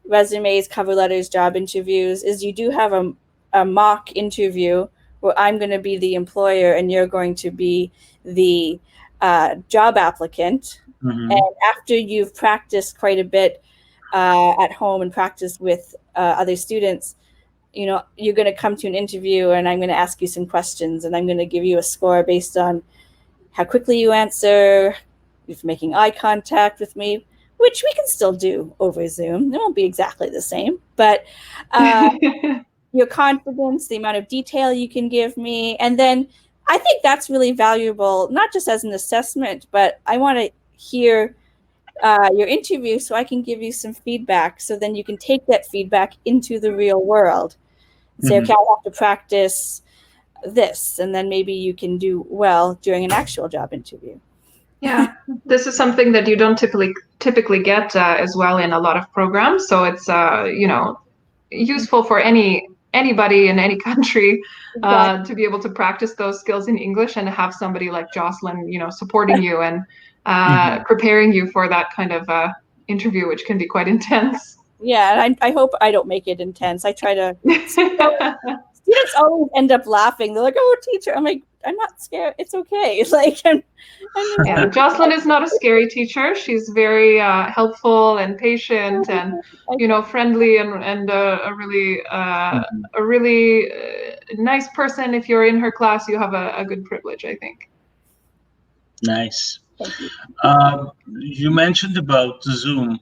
Speaker 4: resumes, cover letters, job interviews, is you do have a mock interview where I'm going to be the employer and you're going to be the job applicant.
Speaker 2: Mhm.
Speaker 4: And after you've practiced quite a bit at home and practiced with other students, you know, you're going to come to an interview and I'm going to ask you some questions and I'm going to give you a score based on how quickly you answer, if making eye contact with me, which we can still do over Zoom. It won't be exactly the same, but your confidence, the amount of detail you can give me. And then I think that's really valuable, not just as an assessment, but I want to hear your interview so I can give you some feedback. So then you can take that feedback into the real world and say, okay, I have to practice this. And then maybe you can do well during an actual job interview.
Speaker 3: Yeah, this is something that you don't typically get as well in a lot of programs. So it's you know, useful for anybody in any country to be able to practice those skills in English and have somebody like Jocelyn, you know, supporting you and preparing you for that kind of interview, which can be quite intense.
Speaker 4: Yeah, and I hope I don't make it intense. I try to. Students always end up laughing. They're like, "Oh, teacher," I'm like, "I'm not scared. It's okay." Like,
Speaker 3: yeah, Jocelyn is not a scary teacher. She's very helpful and patient, and you know, friendly, and a really nice person. If you're in her class, you have a good privilege, I think.
Speaker 2: Nice. You mentioned about Zoom.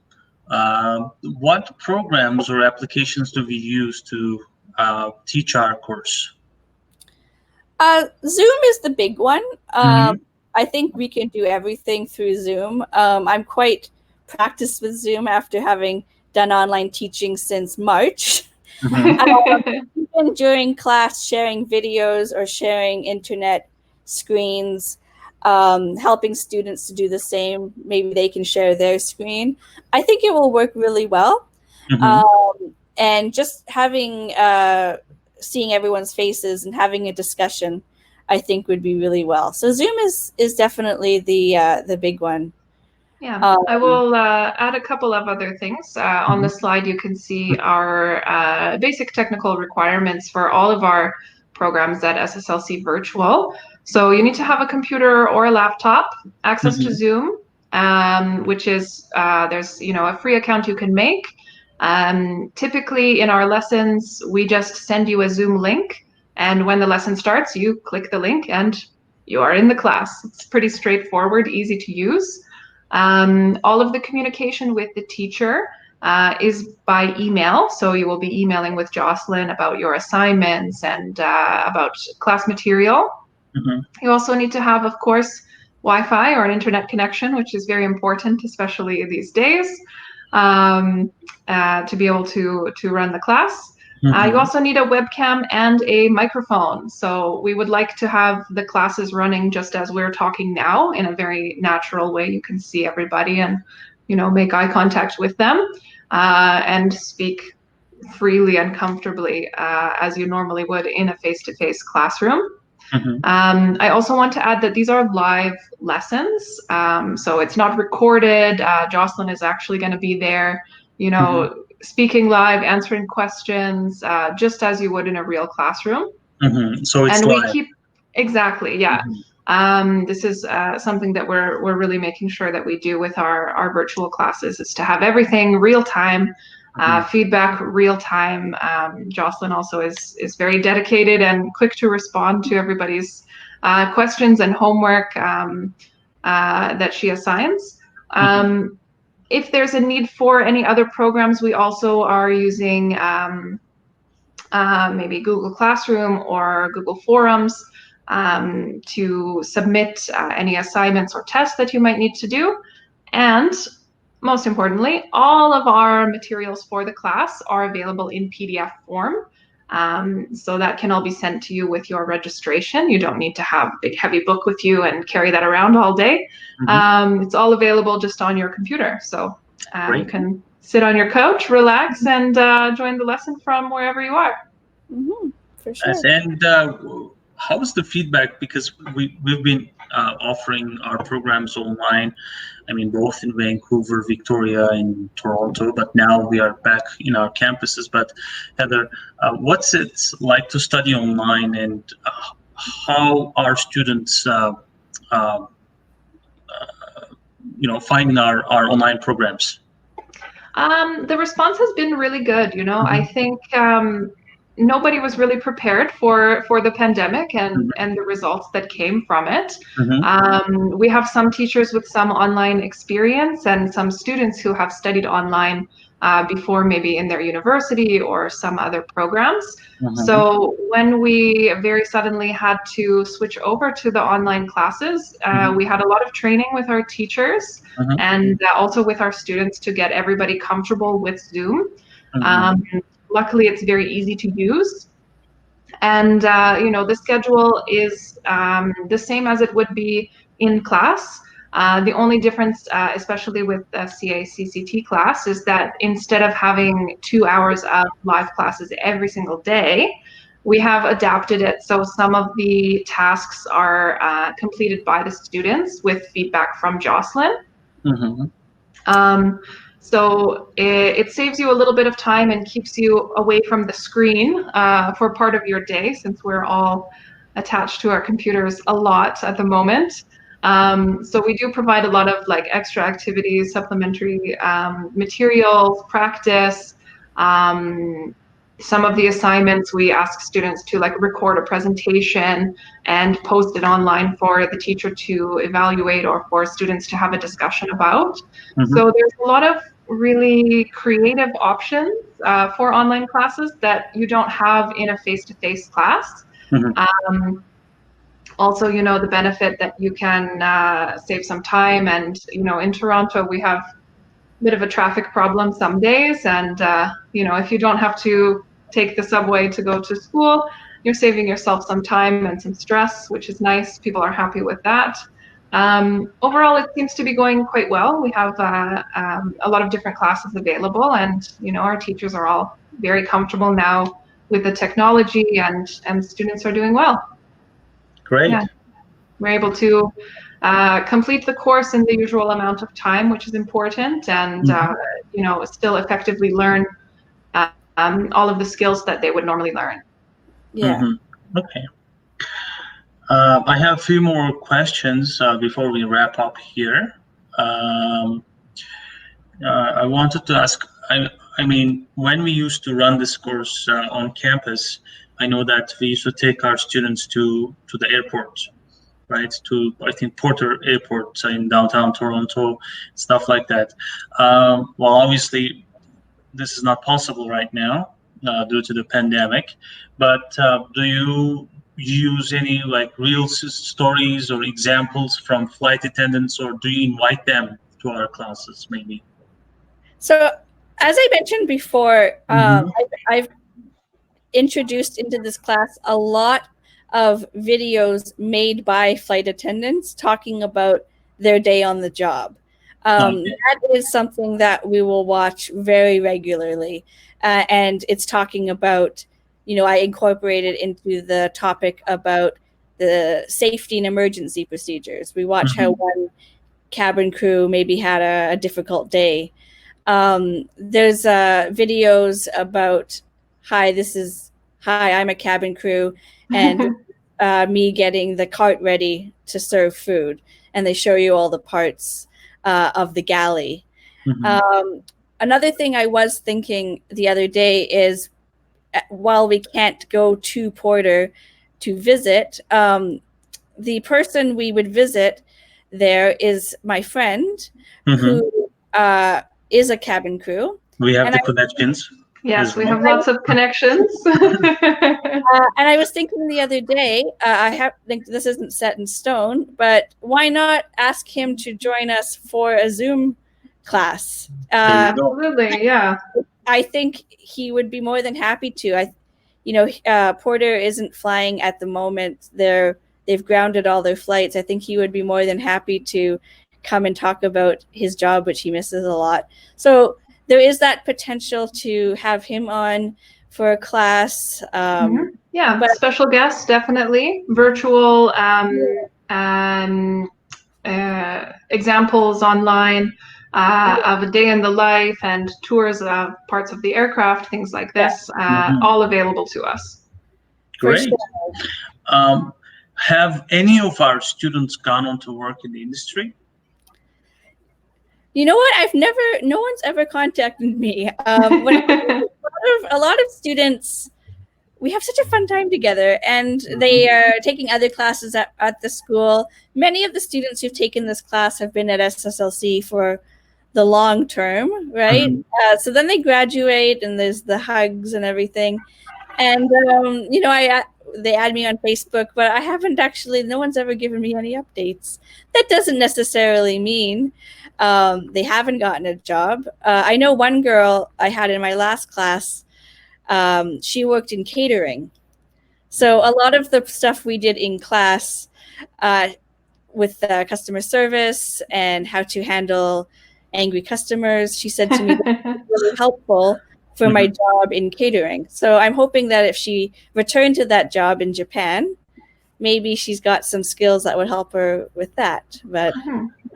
Speaker 2: What programs or applications do we use to teach our course?
Speaker 4: Zoom is the big one. I think we can do everything through Zoom. I'm quite practiced with Zoom after having done online teaching since March. Even during class, sharing videos or sharing internet screens, helping students to do the same. Maybe they can share their screen. I think it will work really well. And just having seeing everyone's faces and having a discussion, I think would be really well. So Zoom is definitely the big one.
Speaker 3: Yeah, I will add a couple of other things. On the slide, you can see our basic technical requirements for all of our programs at SSLC Virtual. So you need to have a computer or a laptop, access to Zoom, which is there's, you know, a free account you can make. Typically in our lessons, we just send you a Zoom link, and when the lesson starts, you click the link and you are in the class. It's pretty straightforward, easy to use. All of the communication with the teacher is by email, so you will be emailing with Jocelyn about your assignments and about class material. You also need to have, of course, Wi-Fi or an internet connection, which is very important, especially these days, to be able to run the class. You also need a webcam and a microphone. So we would like to have the classes running just as we're talking now in a very natural way. You can see everybody and, you know, make eye contact with them and speak freely and comfortably as you normally would in a face-to-face classroom. I also want to add that these are live lessons, so it's not recorded. Jocelyn is actually going to be there, you know, speaking live, answering questions, just as you would in a real classroom.
Speaker 2: So it's
Speaker 3: and
Speaker 2: live.
Speaker 3: We keep exactly, yeah. This is something that we're really making sure that we do with our virtual classes, is to have everything real time. Feedback real time. Jocelyn also is very dedicated and quick to respond to everybody's questions and homework that she assigns. If there's a need for any other programs, we also are using maybe Google Classroom or Google Forums to submit any assignments or tests that you might need to do. And most importantly, all of our materials for the class are available in PDF form. So that can all be sent to you with your registration. You don't need to have a big heavy book with you and carry that around all day. It's all available just on your computer. So you can sit on your couch, relax, and join the lesson from wherever you are.
Speaker 4: For sure.
Speaker 2: And how is the feedback? Because we've been offering our programs online. I mean, both in Vancouver, Victoria, and Toronto, but now we are back in our campuses. But Heather, what's it like to study online, and how are students, finding our online programs?
Speaker 3: The response has been really good. I think nobody was really prepared for the pandemic and the results that came from it. We have some teachers with some online experience and some students who have studied online before, maybe in their university or some other programs. So when we very suddenly had to switch over to the online classes, we had a lot of training with our teachers and also with our students to get everybody comfortable with Zoom. Luckily, it's very easy to use. And, the schedule is the same as it would be in class. The only difference, especially with the CA-CCT class, is that instead of having 2 hours of live classes every single day, we have adapted it so some of the tasks are completed by the students with feedback from Jocelyn. So it saves you a little bit of time and keeps you away from the screen for part of your day, since we're all attached to our computers a lot at the moment. So we do provide a lot of extra activities, supplementary materials, practice. Some of the assignments, we ask students to record a presentation and post it online for the teacher to evaluate or for students to have a discussion about. So there's a lot of really creative options for online classes that you don't have in a face-to-face class. Also, the benefit that you can save some time, and in Toronto we have a bit of a traffic problem some days, and if you don't have to take the subway to go to school, you're saving yourself some time and some stress, which is nice. People are happy with that. Overall, it seems to be going quite well. We have a lot of different classes available, and our teachers are all very comfortable now with the technology, and students are doing well.
Speaker 2: Great.
Speaker 3: Yeah. We're able to complete the course in the usual amount of time, which is important, and still effectively learn all of the skills that they would normally learn.
Speaker 4: Yeah.
Speaker 2: Okay. I have a few more questions before we wrap up here. I wanted to ask, I mean, when we used to run this course on campus, I know that we used to take our students to the airport, right? To, I think, Porter Airport in downtown Toronto, stuff like that. Well, obviously, this is not possible right now due to the pandemic, but do you use any real stories or examples from flight attendants, or do you invite them to our classes maybe?
Speaker 4: So as I mentioned before, I've introduced into this class a lot of videos made by flight attendants talking about their day on the job. That is something that we will watch very regularly. And it's talking about, I incorporated into the topic about the safety and emergency procedures. We watch how one cabin crew maybe had a difficult day. There's videos about, hi, I'm a cabin crew, and me getting the cart ready to serve food. And they show you all the parts of the galley. Another thing I was thinking the other day is, while we can't go to Porter to visit, the person we would visit there is my friend who is a cabin crew.
Speaker 2: We have the connections.
Speaker 3: Yes, we have lots of connections.
Speaker 4: And I was thinking the other day, I think this isn't set in stone, but why not ask him to join us for a Zoom class?
Speaker 3: Absolutely, yeah.
Speaker 4: I think he would be more than happy to. Porter isn't flying at the moment. They've grounded all their flights. I think he would be more than happy to come and talk about his job, which he misses a lot. So there is that potential to have him on for a class.
Speaker 3: Yeah, but special guests, definitely. Virtual examples online of a day in the life and tours of parts of the aircraft, things like this, all available to us.
Speaker 2: Great. Have any of our students gone on to work in the industry?
Speaker 4: You know what? No one's ever contacted me. A lot of students, we have such a fun time together, and they are taking other classes at the school. Many of the students who've taken this class have been at SSLC for the long term, right? So then they graduate, and there's the hugs and everything. And, they add me on Facebook, but I haven't actually, no one's ever given me any updates. That doesn't necessarily mean they haven't gotten a job. I know one girl I had in my last class, she worked in catering. So a lot of the stuff we did in class with customer service and how to handle angry customers, she said to me that was really helpful for my job in catering. So I'm hoping that if she returned to that job in Japan, maybe she's got some skills that would help her with that. But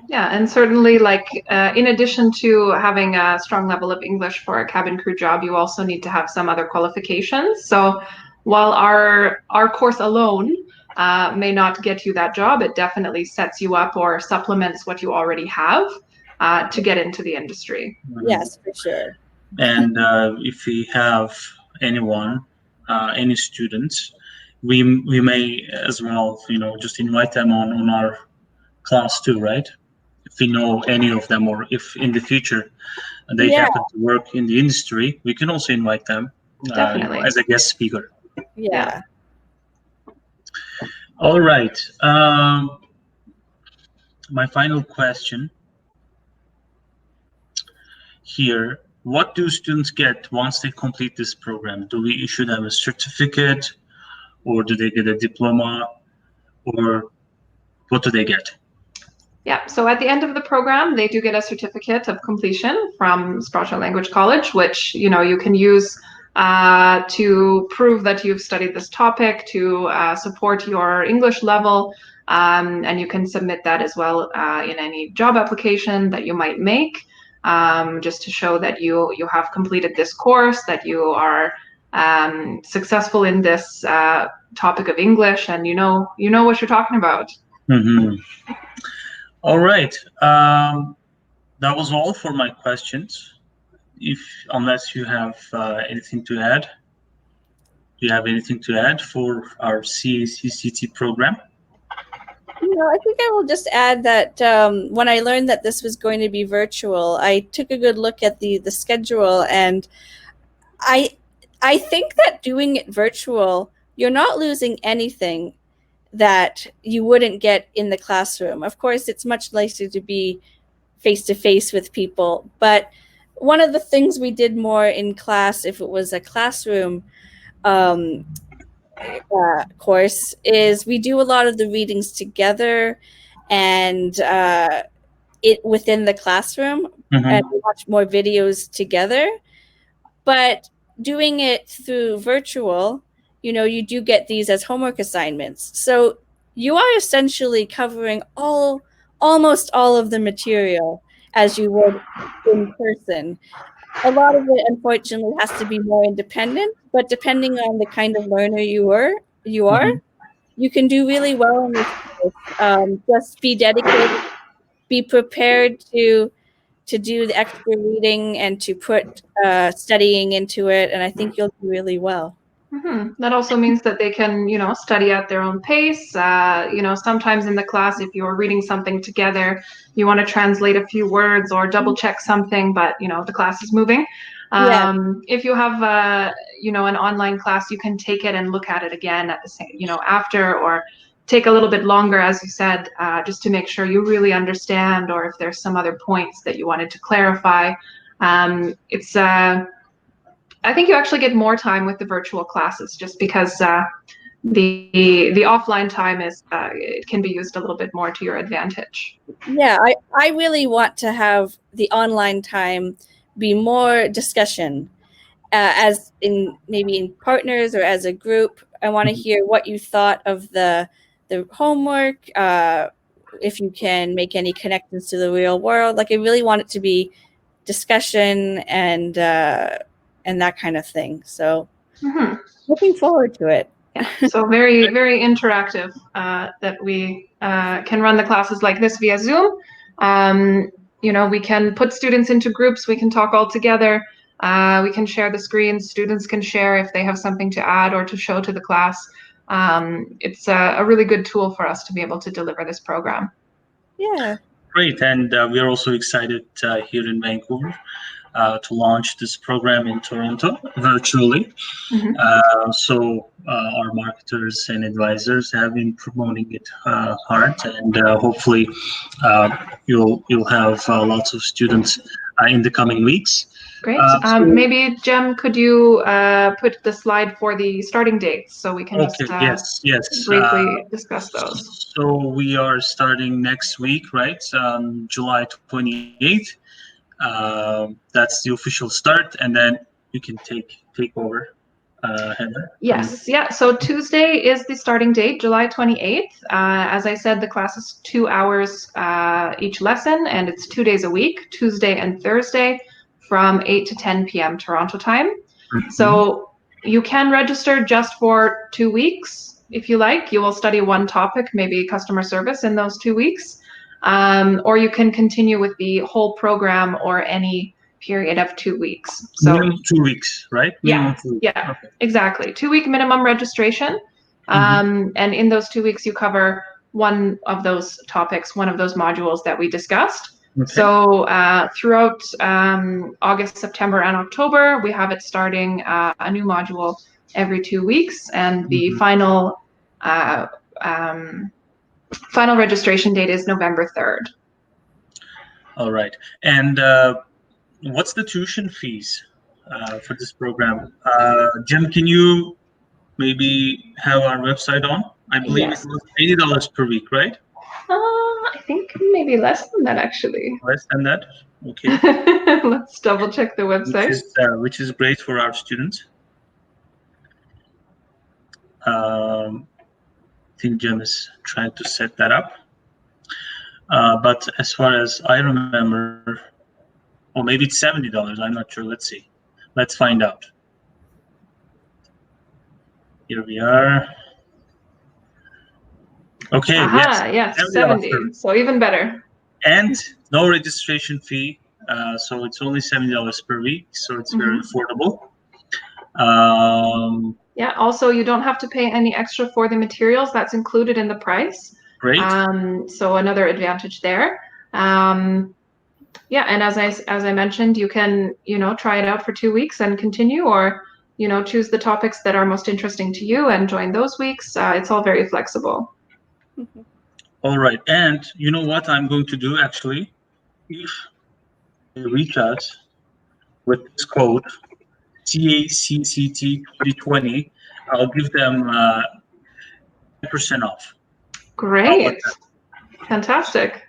Speaker 3: yeah, and certainly, like in addition to having a strong level of English for a cabin crew job, you also need to have some other qualifications. So while our course alone may not get you that job, it definitely sets you up or supplements what you already have to get into the industry.
Speaker 4: Yes, for sure.
Speaker 2: And if we have anyone, any students, we may as well, just invite them on our class too, right? If we know any of them, or if in the future they happen to work in the industry, we can also invite them as a guest speaker.
Speaker 4: Yeah.
Speaker 2: All right. My final question here. What do students get once they complete this program? Do we issue them a certificate, or do they get a diploma, or what do they get?
Speaker 3: Yeah, so at the end of the program, they do get a certificate of completion from Sprott Language College, which you can use to prove that you've studied this topic, to support your English level, and you can submit that as well in any job application that you might make. Just to show that you have completed this course, that you are successful in this topic of English, and you know what you're talking about.
Speaker 2: All right, that was all for my questions. Unless you have anything to add, do you have anything to add for our CACCT program?
Speaker 4: I think I will just add that when I learned that this was going to be virtual, I took a good look at the schedule, and I think that doing it virtual, you're not losing anything that you wouldn't get in the classroom. Of course, it's much nicer to be face-to-face with people, but one of the things we did more in class, if it was a classroom course, is we do a lot of the readings together and it within the classroom, and we watch more videos together. But doing it through virtual, you do get these as homework assignments. So you are essentially covering almost all of the material as you would in person. A lot of it, unfortunately, has to be more independent, but depending on the kind of learner you are, you can do really well in this course. Just be dedicated, be prepared to do the extra reading and to put studying into it, and I think you'll do really well.
Speaker 3: That also means that they can, study at their own pace. Sometimes in the class, if you're reading something together, you want to translate a few words or double check something, but the class is moving. If you have an online class, you can take it and look at it again at the same, after, or take a little bit longer, as you said, just to make sure you really understand, or if there's some other points that you wanted to clarify. I think you actually get more time with the virtual classes, just because the offline time it can be used a little bit more to your advantage.
Speaker 4: Yeah, I really want to have the online time be more discussion, maybe in partners or as a group. I want to hear what you thought of the the homework, if you can make any connections to the real world. Like, I really want it to be discussion and that kind of thing. So looking forward to it.
Speaker 3: Yeah, so very, very interactive, that we can run the classes like this via Zoom. We can put students into groups, we can talk all together, we can share the screens, students can share if they have something to add or to show to the class. It's a really good tool for us to be able to deliver this program.
Speaker 4: Yeah.
Speaker 2: Great, and we are also excited here in Vancouver to launch this program in Toronto virtually. So our marketers and advisors have been promoting it hard, and hopefully you'll have lots of students in the coming weeks.
Speaker 3: Great. Maybe Jem, could you put the slide for the starting dates so we can just briefly discuss those?
Speaker 2: So we are starting next week, right? July 28th. That's the official start, and then you can take over, Heather.
Speaker 3: Yes, yeah. So Tuesday is the starting date, July 28th. As I said, the class is 2 hours each lesson, and it's 2 days a week, Tuesday and Thursday, from 8 to 10 p.m. Toronto time. So you can register just for 2 weeks if you like. You will study one topic, maybe customer service, in those 2 weeks. Or you can continue with the whole program or any period of 2 weeks. So
Speaker 2: minimum 2 weeks, right?
Speaker 3: Yeah, okay. Exactly. 2-week minimum registration. And in those 2 weeks, you cover one of those topics, one of those modules that we discussed. So throughout August, September, and October, we have it starting a new module every 2 weeks, and the final registration date is November 3rd.
Speaker 2: All right. And what's the tuition fees for this program? Jim, can you maybe have our website on? I believe it was $80 per week, right?
Speaker 3: I think maybe less than that, actually.
Speaker 2: Less than that? Okay.
Speaker 3: Let's double check the website.
Speaker 2: Which is great for our students. I think Jim is trying to set that up. But as far as I remember, or maybe it's $70. I'm not sure. Let's see. Let's find out. Here we are. Okay.
Speaker 3: Yes, 70. So even better.
Speaker 2: And no registration fee. So it's only $70 per week. So it's very affordable.
Speaker 3: Yeah. Also, you don't have to pay any extra for the materials. That's included in the price.
Speaker 2: Great.
Speaker 3: So another advantage there. Yeah, and as I mentioned, you can try it out for 2 weeks and continue, or choose the topics that are most interesting to you and join those weeks. It's all very flexible.
Speaker 2: All right, and you know what I'm going to do actually? If they reach us with this code CACCT2020, I'll give them 10% off.
Speaker 3: Great. Fantastic.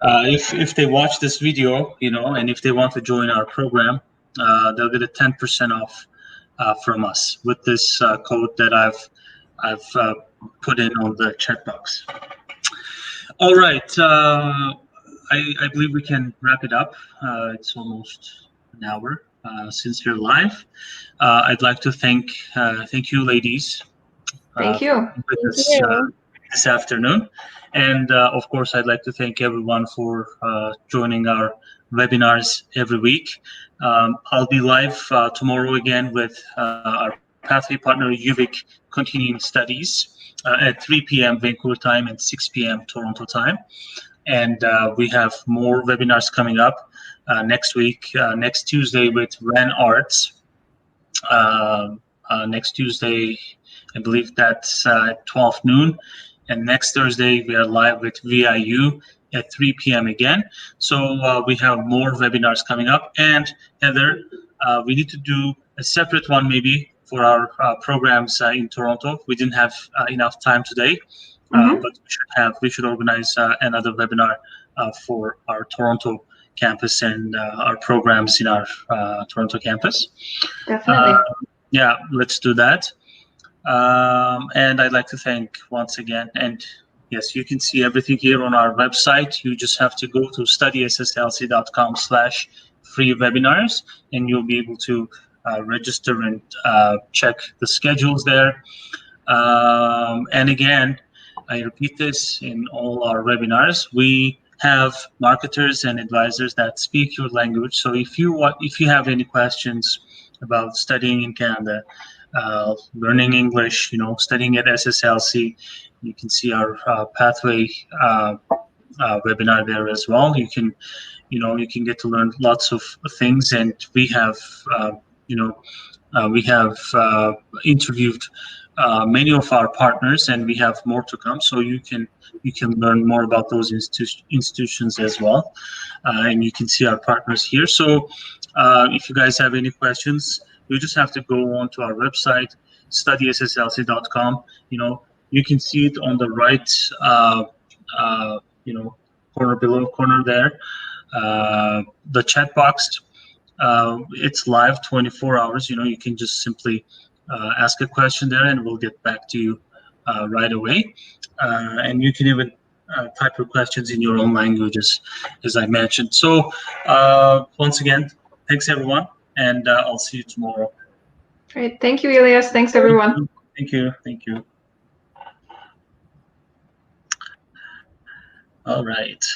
Speaker 2: If they watch this video, and if they want to join our program, they'll get a 10% off from us with this code that I've put in on the chat box. All right, I believe we can wrap it up. It's almost an hour since we're live. I'd like to thank you, ladies.
Speaker 3: Thank you.
Speaker 2: This afternoon. And of course, I'd like to thank everyone for joining our webinars every week. I'll be live tomorrow again with our Pathway partner, UVic Continuing Studies at 3 p.m. Vancouver time and 6 p.m. Toronto time. And we have more webinars coming up next week, next Tuesday with Ren Arts. Next Tuesday, I believe that's at 12 noon. And next Thursday, we are live with VIU at 3 p.m. again. So we have more webinars coming up. And Heather, we need to do a separate one maybe for our programs in Toronto. We didn't have enough time today, but we should organize another webinar for our Toronto campus and our programs in our Toronto campus.
Speaker 3: Definitely.
Speaker 2: Yeah, let's do that. And I'd like to thank once again, and Yes, you can see everything here on our website. You just have to go to studySSLC.com/free webinars, and you'll be able to register and check the schedules there. And again, I repeat this in all our webinars. We have marketers and advisors that speak your language. So if you have any questions about studying in Canada, learning English, studying at SSLC, you can see our pathway webinar there as well. You can get to learn lots of things, and we have interviewed many of our partners, and we have more to come. So you can learn more about those institutions as well, and you can see our partners here. So if you guys have any questions, you just have to go on to our website, studySSLC.com. You can see it on the right, corner there. The chat box, it's live 24 hours. You can just simply ask a question there, and we'll get back to you right away. And you can even type your questions in your own languages, as I mentioned. So once again, thanks everyone, and I'll see you tomorrow.
Speaker 3: Great. Thank you, Elias. Thanks, everyone.
Speaker 2: Thank you. All right.